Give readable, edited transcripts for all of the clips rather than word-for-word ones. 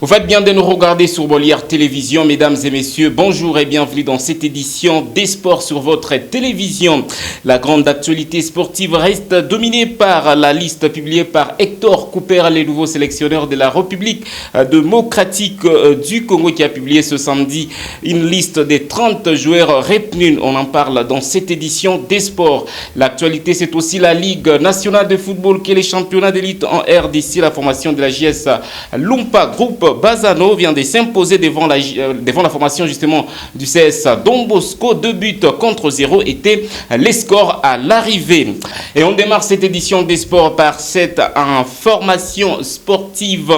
Vous faites bien de nous regarder sur Molière Télévision, mesdames et messieurs. Bonjour et bienvenue dans cette édition des sports sur votre télévision. La grande actualité sportive reste dominée par la liste publiée par Hector Cooper, le nouveau sélectionneur de la République démocratique du Congo, qui a publié ce samedi une liste des 30 joueurs retenus. On en parle dans cette édition des sports. L'actualité, c'est aussi la Ligue nationale de football qui est les championnats d'élite en RDC. La formation de la JS Lumpa Group Bazano vient de s'imposer devant la formation justement du CS Don Bosco. 2 buts contre 0 étaient les scores à l'arrivée. Et on démarre cette édition des sports par cette information sportive.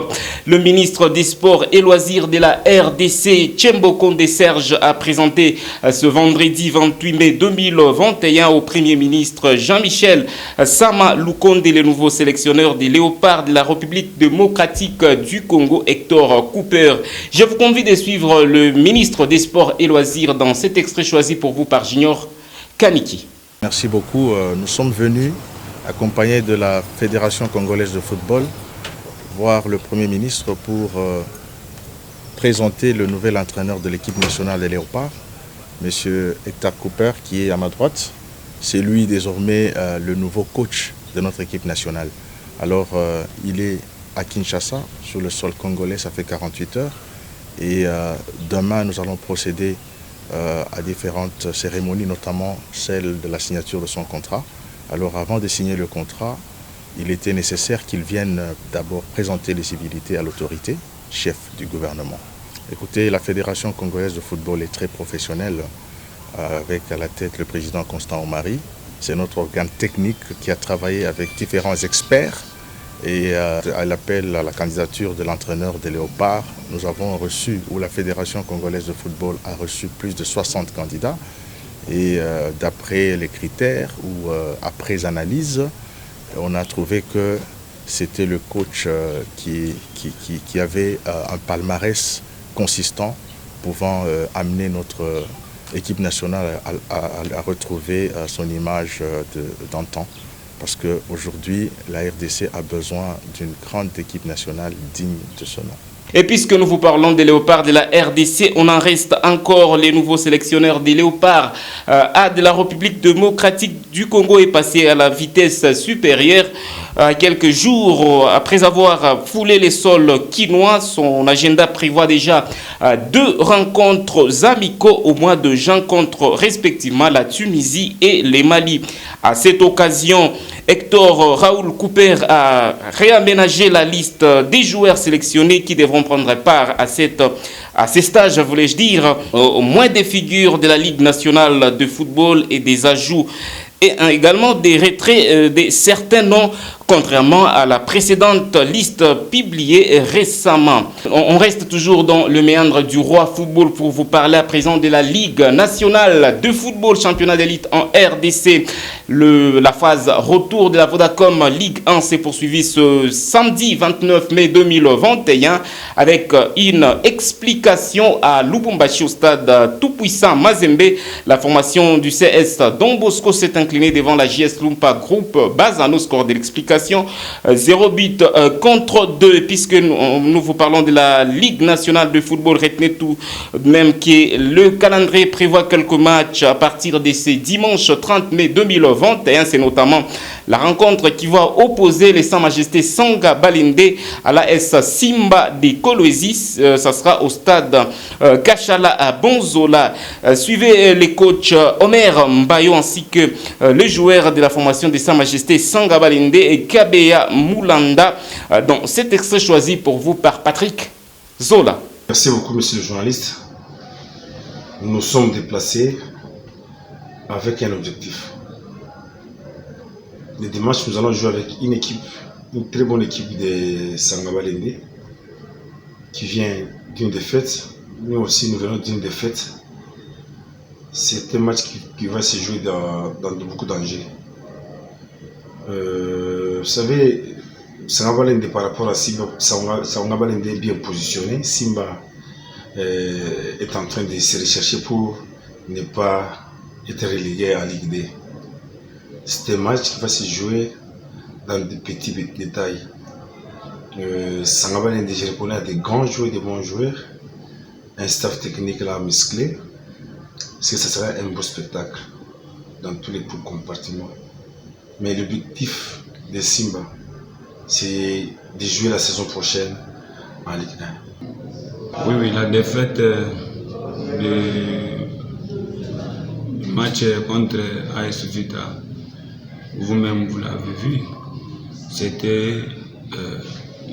Le ministre des Sports et Loisirs de la RDC, Tchembo Konde Serge, a présenté ce vendredi 28 mai 2021 au Premier ministre Jean-Michel Sama Lukonde, le nouveau sélectionneur des Léopards de la République démocratique du Congo, Hector Cooper. Je vous convie de suivre le ministre des Sports et Loisirs dans cet extrait choisi pour vous par Junior Kaniki. Merci beaucoup. Nous sommes venus accompagnés de la Fédération congolaise de football voir le Premier ministre pour présenter le nouvel entraîneur de l'équipe nationale des Léopards, M. Hector Cooper, qui est à ma droite. C'est lui désormais le nouveau coach de notre équipe nationale. Alors il est à Kinshasa, sur le sol congolais, ça fait 48 heures. Et demain, nous allons procéder à différentes cérémonies, notamment celle de la signature de son contrat. Alors avant de signer le contrat, il était nécessaire qu'il vienne d'abord présenter les civilités à l'autorité, chef du gouvernement. Écoutez, la Fédération congolaise de football est très professionnelle, avec à la tête le président Constant Omari. C'est notre organe technique qui a travaillé avec différents experts. Et à l'appel à la candidature de l'entraîneur des Léopards, nous avons reçu, ou la Fédération congolaise de football a reçu plus de 60 candidats. Et d'après les critères ou après analyse, on a trouvé que c'était le coach qui avait un palmarès consistant pouvant amener notre équipe nationale à retrouver son image d'antan. Parce qu'aujourd'hui, la RDC a besoin d'une grande équipe nationale digne de ce nom. Et puisque nous vous parlons des Léopards de la RDC, on en reste encore. Les nouveaux sélectionneurs des Léopards de la République démocratique du Congo est passé à la vitesse supérieure. Quelques jours après avoir foulé les sols quinois, son agenda prévoit déjà 2 rencontres amicaux au mois de juin contre respectivement la Tunisie et les Mali. À cette occasion, Hector Raoul Cooper a réaménagé la liste des joueurs sélectionnés qui devront prendre part à ces stages, voulais-je dire, au moins des figures de la Ligue nationale de football et des ajouts et également des retraits de certains noms, contrairement à la précédente liste publiée récemment. On reste toujours dans le méandre du roi football pour vous parler à présent de la Ligue nationale de football, championnat d'élite en RDC. La phase retour de la Vodacom Ligue 1 s'est poursuivie ce samedi 29 mai 2021 avec une explication à Lubumbashi au stade tout-puissant Mazembe. La formation du CS Don Bosco s'est inclinée devant la JS Lumpa Group Bazano, score de l'explication 0 but contre 2, puisque nous vous parlons de la Ligue nationale de football. Retenez tout de même que le calendrier prévoit quelques matchs à partir de ce dimanche 30 mai 2021. C'est notamment la rencontre qui va opposer les Sans Majesté Sanga Balinde à l'AS Simba de Kolwezi. Ça sera au stade Kachala à Bonzola. Suivez les coachs Omer Mbayo ainsi que les joueurs de la formation des Sans Majesté Sanga Balinde et Kabeya Moulanda dans cet extrait choisi pour vous par Patrick Zola. Merci beaucoup, monsieur le journaliste. Nous nous sommes déplacés avec un objectif. Le dimanche, nous allons jouer avec une très bonne équipe de Sangabalende qui vient d'une défaite. Nous aussi, nous venons d'une défaite. C'est un match qui va se jouer dans beaucoup de dangers. Vous savez, Sangabalende par rapport à Simba, Sangabalende est bien positionné. Simba est en train de se rechercher pour ne pas être relégué en Ligue 2. C'est un match qui va se jouer dans des petits détails. Sangabalende, je reconnais des grands joueurs et des bons joueurs, un staff technique là musclé, parce que ça sera un beau spectacle dans tous les compartiments. Mais l'objectif de Simba, c'est de jouer la saison prochaine en Ligue 1. Oui, la défaite du match contre AS Vita, vous-même vous l'avez vu, c'était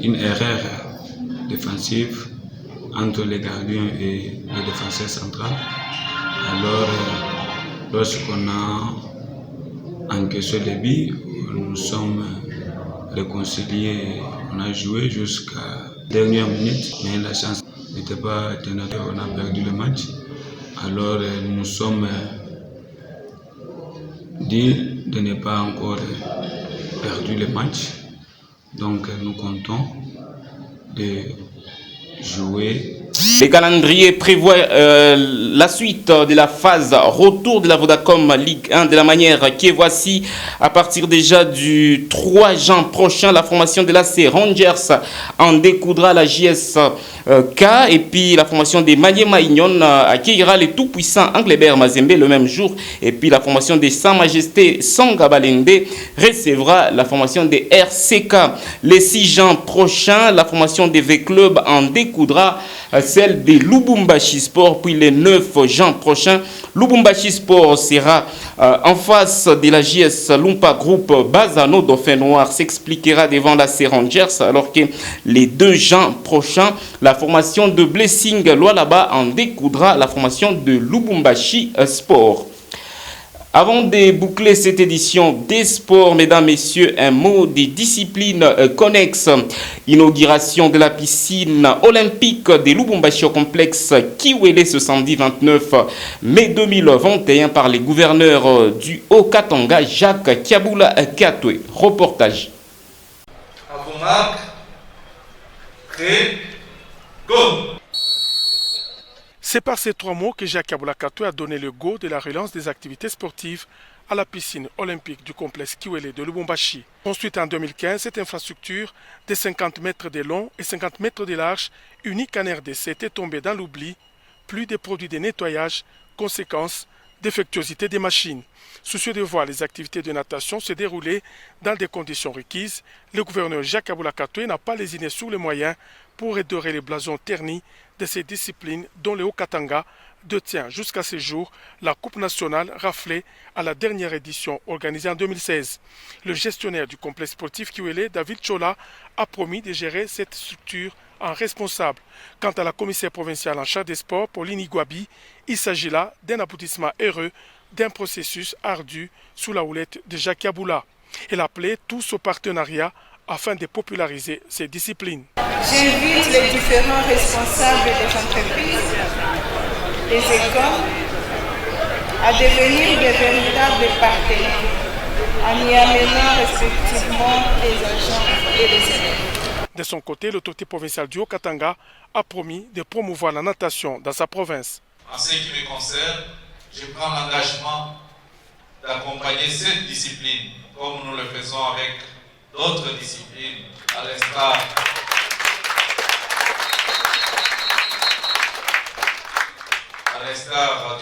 une erreur défensive entre les gardiens et les défenseurs centraux. Alors, lorsqu'on a encaissé le but, nous sommes réconciliés, on a joué jusqu'à la dernière minute, mais la chance n'était pas tenue, on a perdu le match. Alors, nous nous sommes dit de ne pas encore perdre le match. Donc, nous comptons de jouer. Le calendrier prévoit la suite de la phase retour de la Vodacom Ligue 1 de la manière qui est voici. À partir déjà du 3 juin prochain, la formation de l'AC Rangers en découdra la JSK et puis la formation des Maniema Union accueillera les tout-puissants Anglebert Mazembe le même jour et puis la formation des Sa Majesté Sangabalende recevra la formation des RCK. Les 6 juin prochains, la formation des V-Club en découdra celle de Lubumbashi Sport. Puis le 9 juin prochain, Lubumbashi Sport sera en face de la JS Lumpa Group. Bazano Dauphin Noir s'expliquera devant la C Rangers, alors que les 2 juin prochains, la formation de Blessing Lualaba en découdra la formation de Lubumbashi Sport. Avant de boucler cette édition des sports, mesdames, messieurs, un mot des disciplines connexes. Inauguration de la piscine olympique de Lubumbashi au complexe Kiwele ce samedi 29 mai 2021 par les gouverneurs du Haut-Katanga, Jacques Kiabula Katwe. Reportage. À vos marques, prêt, go! C'est par ces 3 mots que Jacques Kiabula Katwe a donné le go de la relance des activités sportives à la piscine olympique du complexe Kiwele de Lubumbashi. Construite en 2015, cette infrastructure de 50 mètres de long et 50 mètres de large, unique en RDC, était tombée dans l'oubli. Plus de produits de nettoyage, conséquence, défectuosité des machines. Soucieux de voir les activités de natation se dérouler dans des conditions requises, le gouverneur Jacques Kiabula Katwe n'a pas lésiné sur les moyens pour redorer les blasons ternis de ces disciplines dont le Haut-Katanga détient jusqu'à ce jour la Coupe nationale raflée à la dernière édition organisée en 2016. Le gestionnaire du complexe sportif Kiwele, David Chola, a promis de gérer cette structure en responsable. Quant à la commissaire provinciale en charge des sports, Pauline Igwabi, il s'agit là d'un aboutissement heureux d'un processus ardu sous la houlette de Jacques Kiabula. Elle a appelé tous au partenariat afin de populariser ces disciplines. J'invite les différents responsables des entreprises, des écoles, à devenir des véritables partenaires en y amenant respectivement les agents et les élèves. De son côté, l'autorité provinciale du Haut-Katanga a promis de promouvoir la natation dans sa province. En ce qui me concerne, je prends l'engagement d'accompagner cette discipline comme nous le faisons avec d'autres disciplines, à l'instar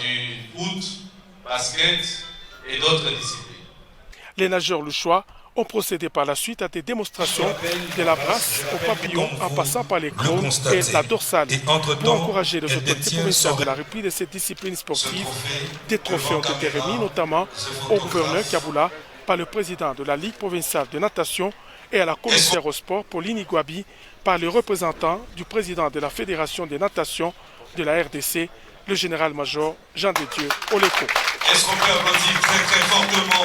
du foot, basket et d'autres disciplines. Les nageurs louchois ont procédé par la suite à des démonstrations de la brasse au papillon en passant par les clones et la dorsale. Pour encourager les autorités provinciales de la reprise de cette discipline sportive, des trophées ont été remis notamment au gouverneur Kiabula par le président de la Ligue provinciale de natation et à la commissaire au sport Pauline Igwabi par le représentant du président de la Fédération de natation de la RDC, le général-major Jean de Dieu Oleko. Est-ce qu'on peut applaudir très très fortement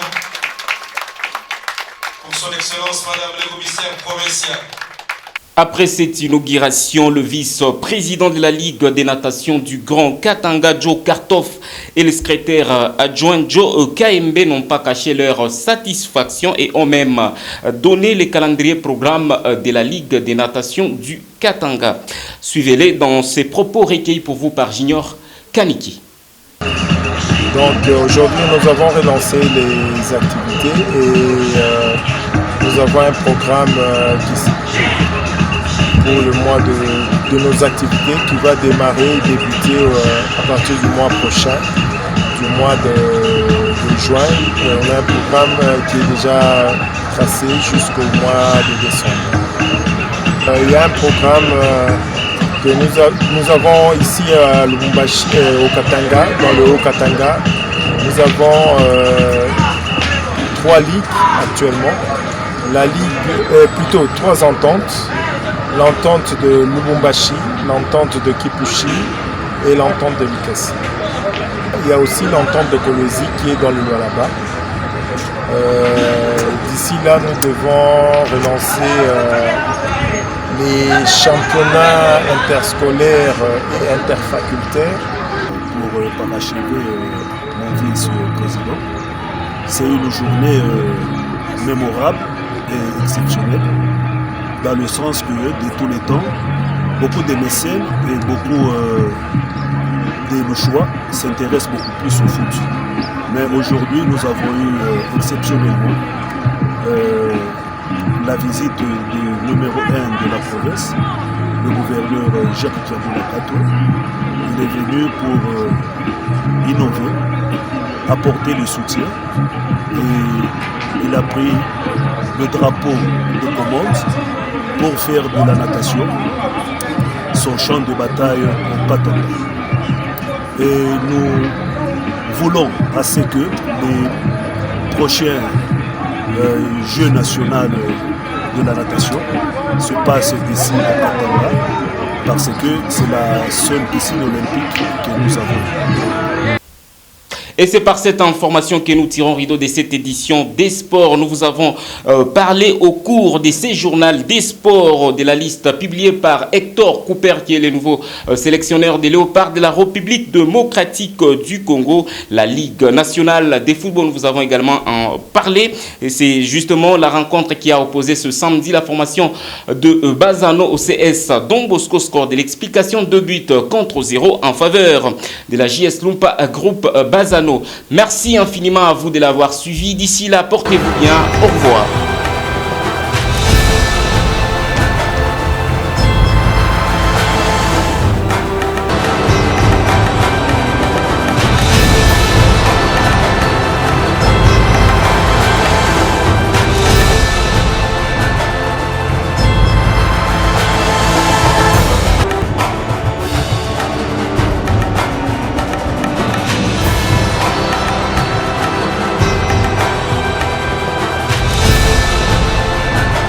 pour son excellence Madame le commissaire provincial? Après cette inauguration, le vice-président de la Ligue des natations du Grand Katanga, Joe Kartoff, et le secrétaire adjoint Joe KMB n'ont pas caché leur satisfaction et ont même donné le calendrier programme de la Ligue des natations du Katanga. Suivez-les dans ces propos recueillis pour vous par Junior Kaniki. Donc aujourd'hui, nous avons relancé les activités et nous avons un programme pour le mois de nos activités qui va débuter à partir du mois prochain, du mois de juin. Et on a un programme qui est déjà tracé jusqu'au mois de décembre. Il y a un programme que nous avons ici à Lubumbashi, au Katanga, dans le Haut-Katanga. Nous avons 3 ligues actuellement. La ligue, plutôt 3 ententes. L'entente de Lubumbashi, l'entente de Kipushi et l'entente de Likasi. Il y a aussi l'entente de Kolwezi qui est dans le Lualaba. D'ici là, nous devons relancer les championnats interscolaires et interfacultaires. Pour parachever mon vice-président, c'est une journée mémorable et exceptionnelle, dans le sens que de tous les temps, beaucoup de mécènes et beaucoup de Louchois s'intéressent beaucoup plus au foot. Mais aujourd'hui, nous avons eu exceptionnellement la visite du numéro 1 de la province, le gouverneur Jacques Kiabula Kato. Il est venu pour innover, apporter le soutien, et il a pris le drapeau de commande pour faire de la natation son champ de bataille au Katanga. Et nous voulons assez que les prochains Jeux nationaux de la natation se passent ici à Katanga, parce que c'est la seule piscine olympique que nous avons. Et c'est par cette information que nous tirons rideau de cette édition des sports. Nous vous avons parlé au cours de ces journaux des sports de la liste publiée par Hector Cooper, qui est le nouveau sélectionneur des Léopards de la République démocratique du Congo, la Ligue nationale de football. Nous vous avons également parlé. Et c'est justement la rencontre qui a opposé ce samedi la formation de Bazano au CS Don Bosco, score de l'explication 2 buts contre 0 en faveur de la JS Lumpa Groupe Bazano. Merci infiniment à vous de l'avoir suivi. D'ici là, portez-vous bien. Au revoir.